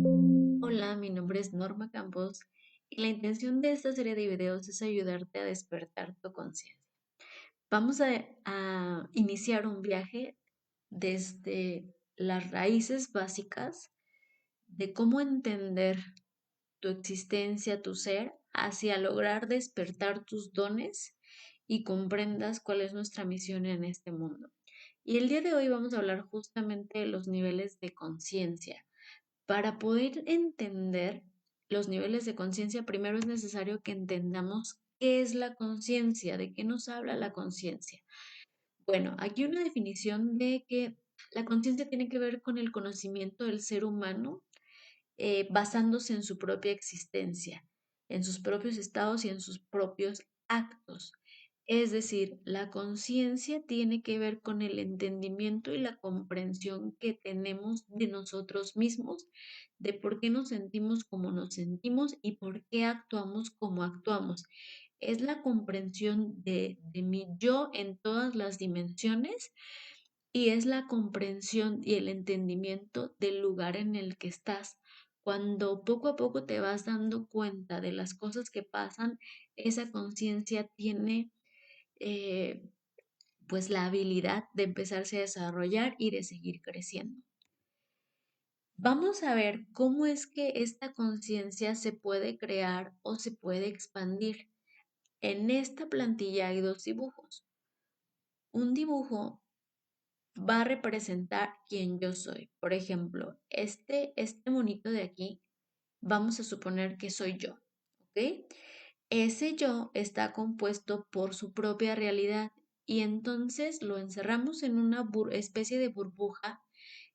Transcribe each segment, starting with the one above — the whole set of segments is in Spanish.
Hola, mi nombre es Norma Campos y la intención de esta serie de videos es ayudarte a despertar tu conciencia. Vamos a iniciar un viaje desde las raíces básicas de cómo entender tu existencia, tu ser, hacia lograr despertar tus dones y comprendas cuál es nuestra misión en este mundo. Y el día de hoy vamos a hablar justamente de los niveles de conciencia. Para poder entender los niveles de conciencia, primero es necesario que entendamos qué es la conciencia, de qué nos habla la conciencia. Bueno, aquí una definición de que la conciencia tiene que ver con el conocimiento del ser humano basándose en su propia existencia, en sus propios estados y en sus propios actos. Es decir, la conciencia tiene que ver con el entendimiento y la comprensión que tenemos de nosotros mismos, de por qué nos sentimos como nos sentimos y por qué actuamos como actuamos. Es la comprensión de mi yo en todas las dimensiones y es la comprensión y el entendimiento del lugar en el que estás. Cuando poco a poco te vas dando cuenta de las cosas que pasan, esa conciencia tiene eh, pues la habilidad de empezarse a desarrollar y de seguir creciendo. Vamos a ver cómo es que esta conciencia se puede crear o se puede expandir. En esta plantilla hay dos dibujos. Un dibujo va a representar quién yo soy. Por ejemplo, este monito de aquí, vamos a suponer que soy yo, ¿ok? Ese yo está compuesto por su propia realidad y entonces lo encerramos en una especie de burbuja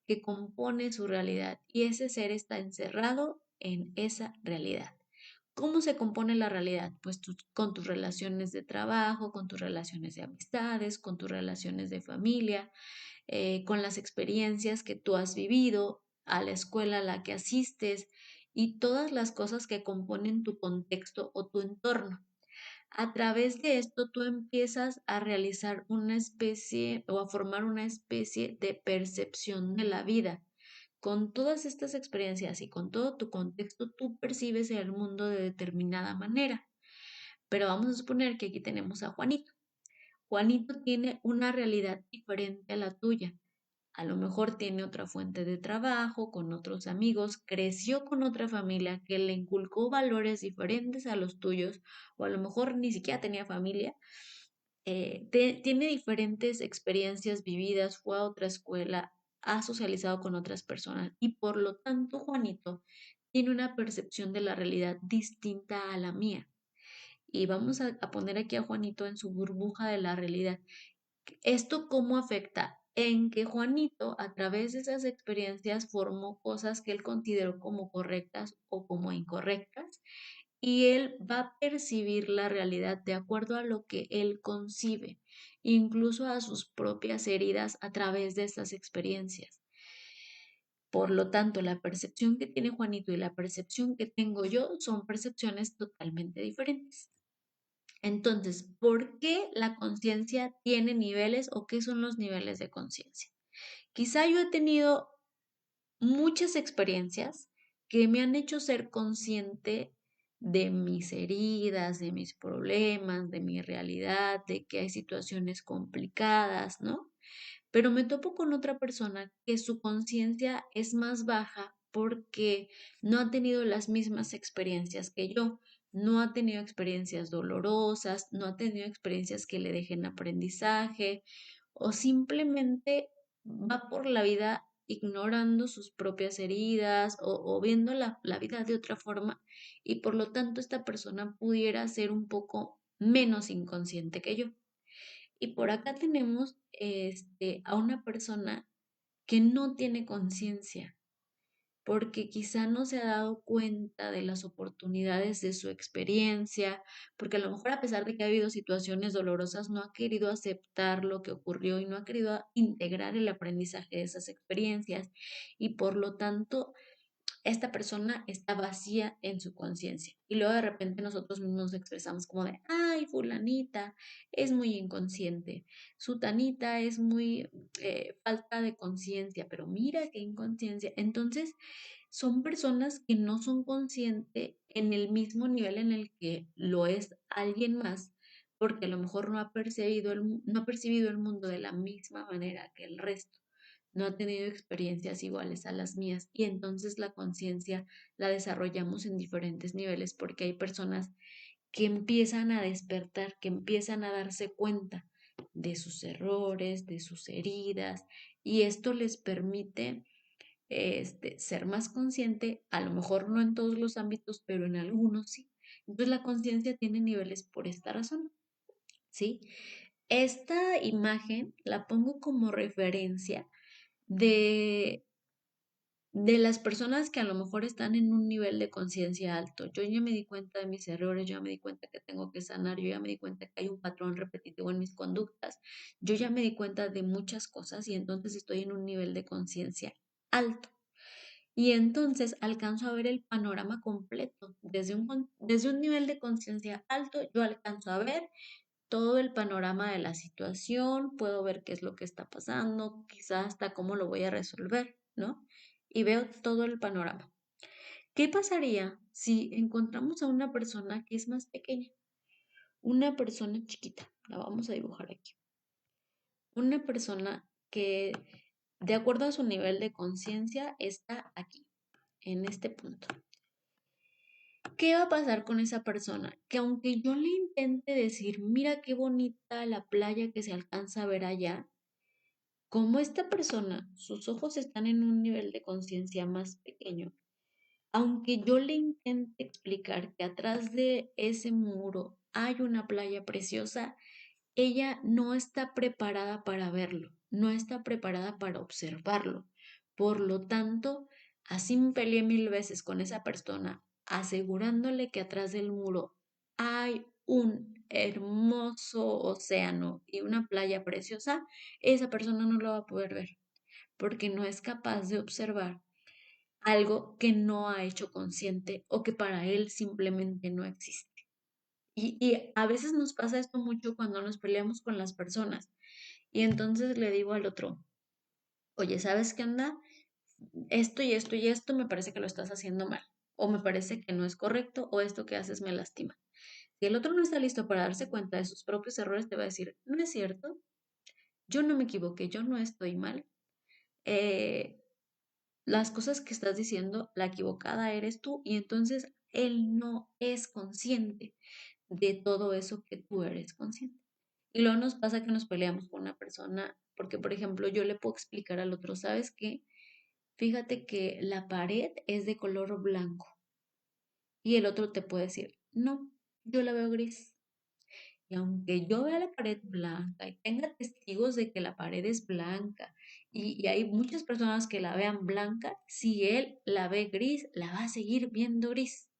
que compone su realidad y ese ser está encerrado en esa realidad. ¿Cómo se compone la realidad? Pues con tus relaciones de trabajo, con tus relaciones de amistades, con tus relaciones de familia, con las experiencias que tú has vivido, a la escuela a la que asistes y todas las cosas que componen tu contexto o tu entorno. A través de esto tú empiezas a realizar una especie o a formar una especie de percepción de la vida. Con todas estas experiencias y con todo tu contexto, tú percibes el mundo de determinada manera. Pero vamos a suponer que aquí tenemos a Juanito. Juanito tiene una realidad diferente a la tuya. A lo mejor tiene otra fuente de trabajo, con otros amigos, creció con otra familia que le inculcó valores diferentes a los tuyos, o a lo mejor ni siquiera tenía familia. Tiene diferentes experiencias vividas, fue a otra escuela, ha socializado con otras personas y por lo tanto Juanito tiene una percepción de la realidad distinta a la mía. Y vamos a poner aquí a Juanito en su burbuja de la realidad. ¿Esto cómo afecta? En que Juanito, a través de esas experiencias, formó cosas que él consideró como correctas o como incorrectas, y él va a percibir la realidad de acuerdo a lo que él concibe, incluso a sus propias heridas a través de estas experiencias. Por lo tanto, la percepción que tiene Juanito y la percepción que tengo yo son percepciones totalmente diferentes. Entonces, ¿por qué la conciencia tiene niveles o qué son los niveles de conciencia? Quizá yo he tenido muchas experiencias que me han hecho ser consciente de mis heridas, de mis problemas, de mi realidad, de que hay situaciones complicadas, ¿no? Pero me topo con otra persona que su conciencia es más baja porque no ha tenido las mismas experiencias que yo, no ha tenido experiencias dolorosas, no ha tenido experiencias que le dejen aprendizaje o simplemente va por la vida ignorando sus propias heridas o viendo la vida de otra forma y por lo tanto esta persona pudiera ser un poco menos inconsciente que yo. Y por acá tenemos a una persona que no tiene conciencia, porque quizá no se ha dado cuenta de las oportunidades de su experiencia, porque a lo mejor a pesar de que ha habido situaciones dolorosas, no ha querido aceptar lo que ocurrió y no ha querido integrar el aprendizaje de esas experiencias y por lo tanto esta persona está vacía en su conciencia. Y luego de repente nosotros mismos nos expresamos como de, ay, fulanita es muy inconsciente, sutanita es muy falta de conciencia, pero mira qué inconsciencia. Entonces, son personas que no son conscientes en el mismo nivel en el que lo es alguien más, porque a lo mejor no ha percibido el mundo de la misma manera que el resto, no ha tenido experiencias iguales a las mías y entonces la conciencia la desarrollamos en diferentes niveles porque hay personas que empiezan a despertar, que empiezan a darse cuenta de sus errores, de sus heridas, y esto les permite ser más consciente, a lo mejor no en todos los ámbitos, pero en algunos sí. Entonces la conciencia tiene niveles por esta razón, ¿sí? Esta imagen la pongo como referencia de de las personas que a lo mejor están en un nivel de conciencia alto. Yo ya me di cuenta de mis errores, yo ya me di cuenta que tengo que sanar, yo ya me di cuenta que hay un patrón repetitivo en mis conductas, yo ya me di cuenta de muchas cosas y entonces estoy en un nivel de conciencia alto. Y entonces alcanzo a ver el panorama completo. Desde un nivel de conciencia alto, yo alcanzo a ver todo el panorama de la situación, puedo ver qué es lo que está pasando, quizás hasta cómo lo voy a resolver, ¿no? Y veo todo el panorama. ¿Qué pasaría si encontramos a una persona que es más pequeña? Una persona chiquita, la vamos a dibujar aquí. Una persona que, de acuerdo a su nivel de conciencia, está aquí, en este punto. ¿Qué va a pasar con esa persona? Que aunque yo le intente decir, mira qué bonita la playa que se alcanza a ver allá, como esta persona, sus ojos están en un nivel de conciencia más pequeño, aunque yo le intente explicar que atrás de ese muro hay una playa preciosa, ella no está preparada para verlo, no está preparada para observarlo. Por lo tanto, así me peleé mil veces con esa persona, asegurándole que atrás del muro hay un hermoso océano y una playa preciosa, esa persona no lo va a poder ver porque no es capaz de observar algo que no ha hecho consciente o que para él simplemente no existe. Y a veces nos pasa esto mucho cuando nos peleamos con las personas. Y entonces le digo al otro, oye, ¿sabes qué onda? Esto y esto y esto me parece que lo estás haciendo mal. O me parece que no es correcto, o esto que haces me lastima. Si el otro no está listo para darse cuenta de sus propios errores, te va a decir, no es cierto, yo no me equivoqué, yo no estoy mal. Eh, las cosas que estás diciendo, la equivocada eres tú, y entonces él no es consciente de todo eso que tú eres consciente. Y luego nos pasa que nos peleamos con una persona porque, por ejemplo, yo le puedo explicar al otro, ¿sabes qué? Fíjate que la pared es de color blanco y el otro te puede decir, no, yo la veo gris. Y aunque yo vea la pared blanca y tenga testigos de que la pared es blanca y hay muchas personas que la vean blanca, si él la ve gris, la va a seguir viendo gris,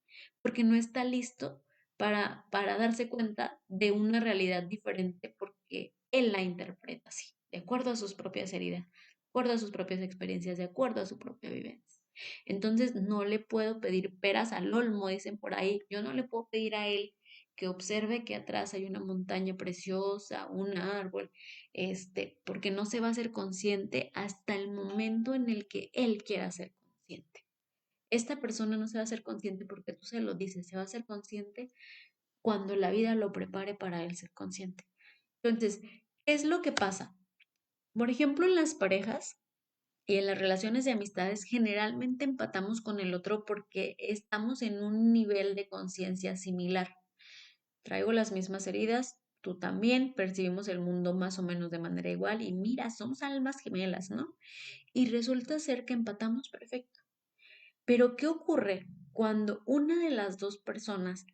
porque no está listo para darse cuenta de una realidad diferente porque él la interpreta así, de acuerdo a sus propias heridas, de acuerdo a sus propias experiencias, de acuerdo a su propia vivencia. Entonces no le puedo pedir peras al olmo, dicen por ahí, yo no le puedo pedir a él que observe que atrás hay una montaña preciosa, un árbol, porque no se va a ser consciente hasta el momento en el que él quiera ser consciente. Esta persona no se va a ser consciente porque tú se lo dices, se va a ser consciente cuando la vida lo prepare para él ser consciente. Entonces, ¿qué es lo que pasa? Por ejemplo, en las parejas y en las relaciones de amistades, generalmente empatamos con el otro porque estamos en un nivel de conciencia similar. Traigo las mismas heridas, tú también, percibimos el mundo más o menos de manera igual y mira, somos almas gemelas, ¿no? Y resulta ser que empatamos perfecto. Pero ¿qué ocurre cuando una de las dos personas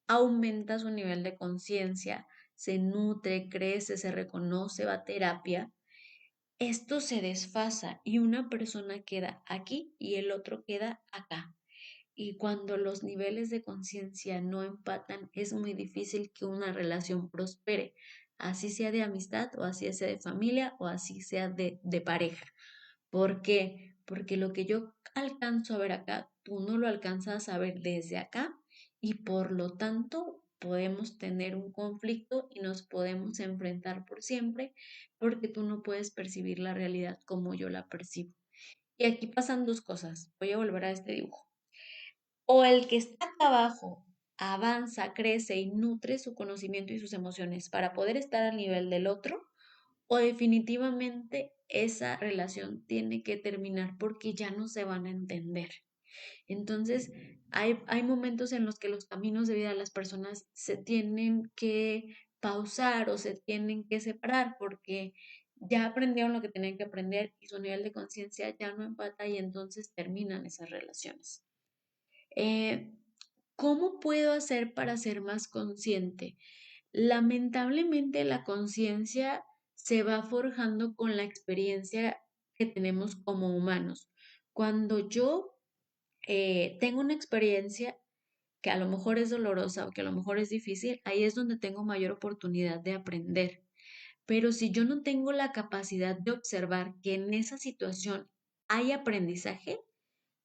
aumenta su nivel de conciencia, se nutre, crece, se reconoce, va a terapia? Esto se desfasa y una persona queda aquí y el otro queda acá. Y cuando los niveles de conciencia no empatan, es muy difícil que una relación prospere, así sea de amistad o así sea de familia o así sea de pareja. ¿Por qué? Porque lo que yo alcanzo a ver acá, tú no lo alcanzas a ver desde acá y por lo tanto podemos tener un conflicto y nos podemos enfrentar por siempre porque tú no puedes percibir la realidad como yo la percibo. Y aquí pasan dos cosas. Voy a volver a este dibujo. O el que está acá abajo avanza, crece y nutre su conocimiento y sus emociones para poder estar al nivel del otro, o definitivamente esa relación tiene que terminar porque ya no se van a entender. Entonces, hay momentos en los que los caminos de vida de las personas se tienen que pausar o se tienen que separar porque ya aprendieron lo que tenían que aprender y su nivel de conciencia ya no empata y entonces terminan esas relaciones. Eh, ¿Cómo puedo hacer para ser más consciente? Lamentablemente la conciencia se va forjando con la experiencia que tenemos como humanos. Cuando yo tengo una experiencia que a lo mejor es dolorosa o que a lo mejor es difícil, ahí es donde tengo mayor oportunidad de aprender. Pero si yo no tengo la capacidad de observar que en esa situación hay aprendizaje,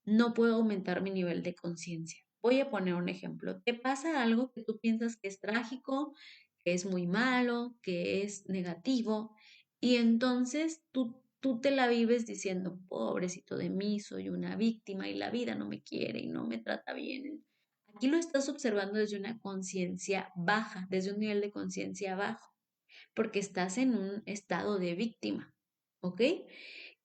no puedo aumentar mi nivel de conciencia. Voy a poner un ejemplo. Te pasa algo que tú piensas que es trágico, que es muy malo, que es negativo, y entonces tú te la vives diciendo, pobrecito de mí, soy una víctima y la vida no me quiere y no me trata bien. Aquí lo estás observando desde una conciencia baja, desde un nivel de conciencia bajo, porque estás en un estado de víctima, ¿ok?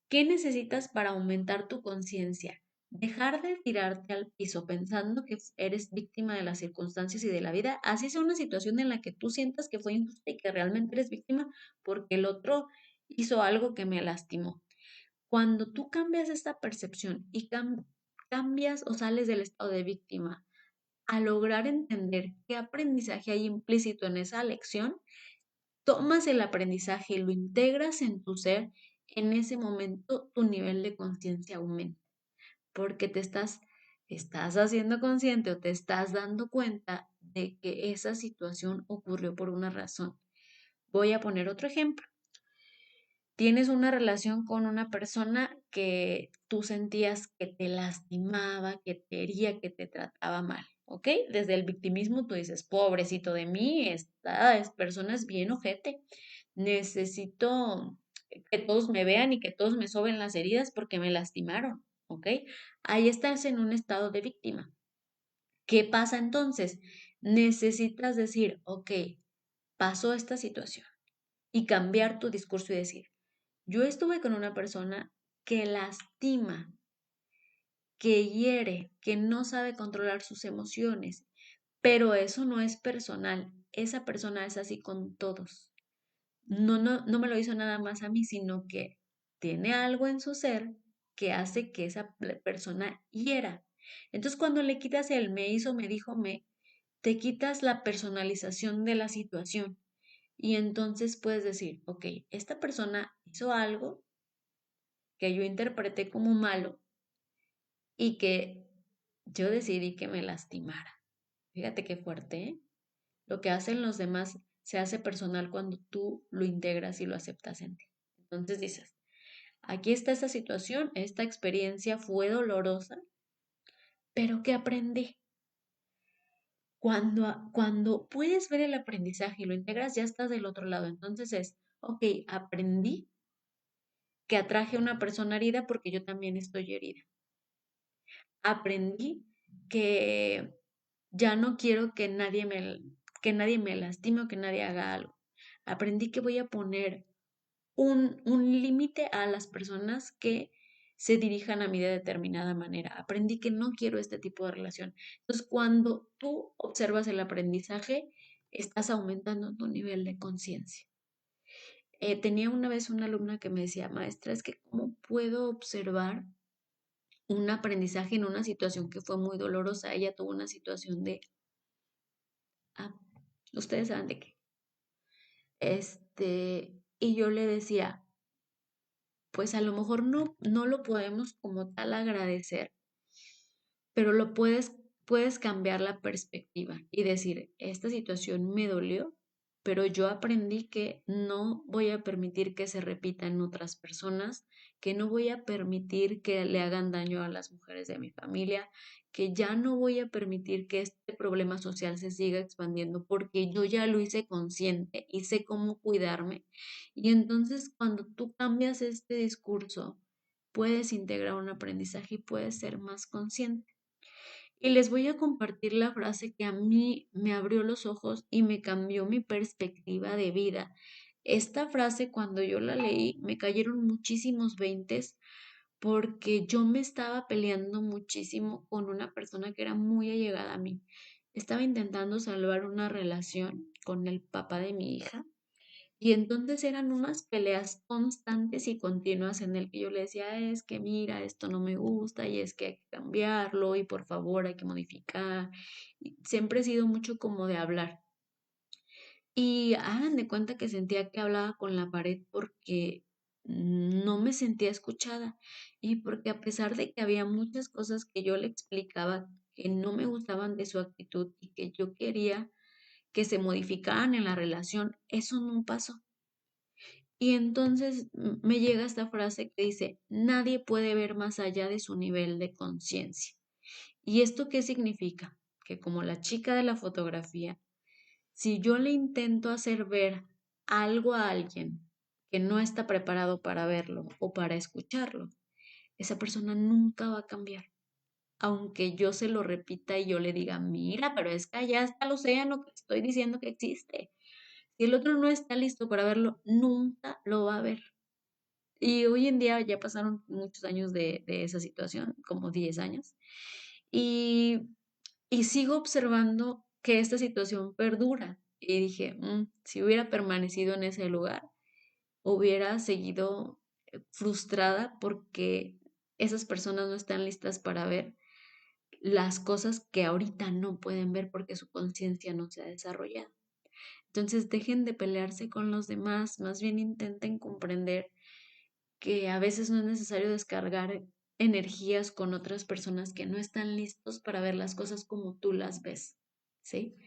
¿Qué necesitas para aumentar tu conciencia? Dejar de tirarte al piso pensando que eres víctima de las circunstancias y de la vida, así sea una situación en la que tú sientas que fue injusta y que realmente eres víctima porque el otro hizo algo que me lastimó. Cuando tú cambias esta percepción y cambias o sales del estado de víctima a lograr entender qué aprendizaje hay implícito en esa lección, tomas el aprendizaje y lo integras en tu ser, en ese momento tu nivel de conciencia aumenta, porque estás haciendo consciente o te estás dando cuenta de que esa situación ocurrió por una razón. Voy a poner otro ejemplo. Tienes una relación con una persona que tú sentías que te lastimaba, que te hería, que te trataba mal, ¿ok? Desde el victimismo tú dices, pobrecito de mí, esta persona es bien ojete. Necesito que todos me vean y que todos me soben las heridas porque me lastimaron, ¿ok? Ahí estás en un estado de víctima. ¿Qué pasa entonces? Necesitas decir, ok, pasó esta situación y cambiar tu discurso y decir, yo estuve con una persona que lastima, que hiere, que no sabe controlar sus emociones, pero eso no es personal. Esa persona es así con todos. No me lo hizo nada más a mí, sino que tiene algo en su ser que hace que esa persona hiera. Entonces, cuando le quitas el me hizo, me dijo, te quitas la personalización de la situación. Y entonces puedes decir, ok, esta persona hizo algo que yo interpreté como malo y que yo decidí que me lastimara. Fíjate qué fuerte, ¿eh? Lo que hacen los demás se hace personal cuando tú lo integras y lo aceptas en ti. Entonces dices, aquí está esta situación, esta experiencia fue dolorosa, pero ¿qué aprendí? Cuando puedes ver el aprendizaje y lo integras, ya estás del otro lado. Entonces es, ok, aprendí que atraje a una persona herida porque yo también estoy herida. Aprendí que ya no quiero que nadie me lastime o que nadie haga algo. Aprendí que voy a poner un límite a las personas que se dirijan a mí de determinada manera. Aprendí que no quiero este tipo de relación. Entonces, cuando tú observas el aprendizaje, estás aumentando tu nivel de conciencia. Tenía una vez una alumna que me decía, maestra, es que ¿cómo puedo observar un aprendizaje en una situación que fue muy dolorosa? Ella tuvo una situación de, ah, ustedes saben de qué. Y yo le decía, pues a lo mejor no lo podemos como tal agradecer, pero puedes cambiar la perspectiva y decir, esta situación me dolió, pero yo aprendí que no voy a permitir que se repita en otras personas, que no voy a permitir que le hagan daño a las mujeres de mi familia, que ya no voy a permitir que este problema social se siga expandiendo porque yo ya lo hice consciente y sé cómo cuidarme. Y entonces cuando tú cambias este discurso, puedes integrar un aprendizaje y puedes ser más consciente. Y les voy a compartir la frase que a mí me abrió los ojos y me cambió mi perspectiva de vida. Esta frase, cuando yo la leí, me cayeron muchísimos veintes porque yo me estaba peleando muchísimo con una persona que era muy allegada a mí. Estaba intentando salvar una relación con el papá de mi hija y entonces eran unas peleas constantes y continuas en el que yo le decía, es que mira, esto no me gusta y es que hay que cambiarlo y por favor hay que modificar. Y siempre he sido mucho como de hablar. Y hagan de cuenta que sentía que hablaba con la pared porque no me sentía escuchada y porque a pesar de que había muchas cosas que yo le explicaba que no me gustaban de su actitud y que yo quería que se modificaran en la relación, eso no pasó. Y entonces me llega esta frase que dice, nadie puede ver más allá de su nivel de conciencia. ¿Y esto qué significa? Que como la chica de la fotografía, si yo le intento hacer ver algo a alguien que no está preparado para verlo o para escucharlo, esa persona nunca va a cambiar. Aunque yo se lo repita y yo le diga, mira, pero es que allá está el océano que estoy diciendo que existe. Si el otro no está listo para verlo, nunca lo va a ver. Y hoy en día ya pasaron muchos años de esa situación, como 10 años, y, y sigo observando que esta situación perdura. Y dije, si hubiera permanecido en ese lugar, hubiera seguido frustrada porque esas personas no están listas para ver las cosas que ahorita no pueden ver porque su conciencia no se ha desarrollado. Entonces dejen de pelearse con los demás, más bien intenten comprender que a veces no es necesario descargar energías con otras personas que no están listos para ver las cosas como tú las ves, ¿sí?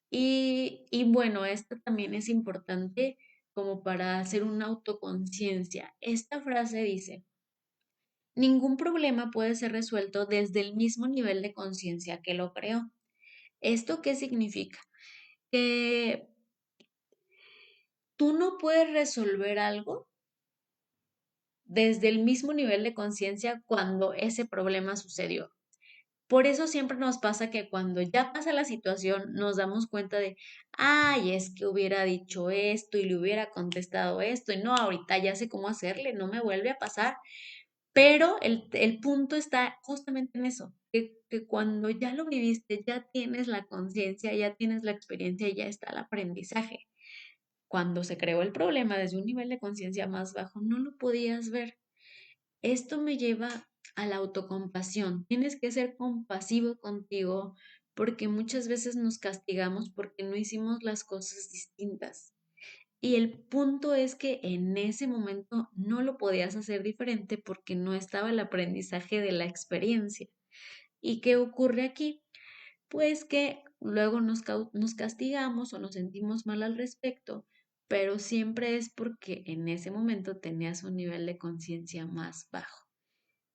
Y bueno, esto también es importante como para hacer una autoconciencia. Esta frase dice, ningún problema puede ser resuelto desde el mismo nivel de conciencia que lo creó. ¿Esto qué significa? Que tú no puedes resolver algo desde el mismo nivel de conciencia cuando ese problema sucedió. Por eso siempre nos pasa que cuando ya pasa la situación nos damos cuenta de, ay, es que hubiera dicho esto y le hubiera contestado esto y no, ahorita ya sé cómo hacerle, no me vuelve a pasar. Pero el punto está justamente en eso, que cuando ya lo viviste, ya tienes la conciencia, ya tienes la experiencia, ya está el aprendizaje. Cuando se creó el problema desde un nivel de conciencia más bajo, no lo podías ver. Esto me lleva a la autocompasión. Tienes que ser compasivo contigo porque muchas veces nos castigamos porque no hicimos las cosas distintas. Y el punto es que en ese momento no lo podías hacer diferente porque no estaba el aprendizaje de la experiencia. ¿Y qué ocurre aquí? Pues que luego nos castigamos o nos sentimos mal al respecto, pero siempre es porque en ese momento tenías un nivel de conciencia más bajo.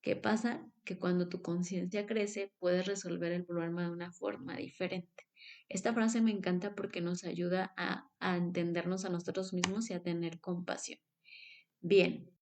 ¿Qué pasa? Que cuando tu conciencia crece, puedes resolver el problema de una forma diferente. Esta frase me encanta porque nos ayuda a entendernos a nosotros mismos y a tener compasión. Bien,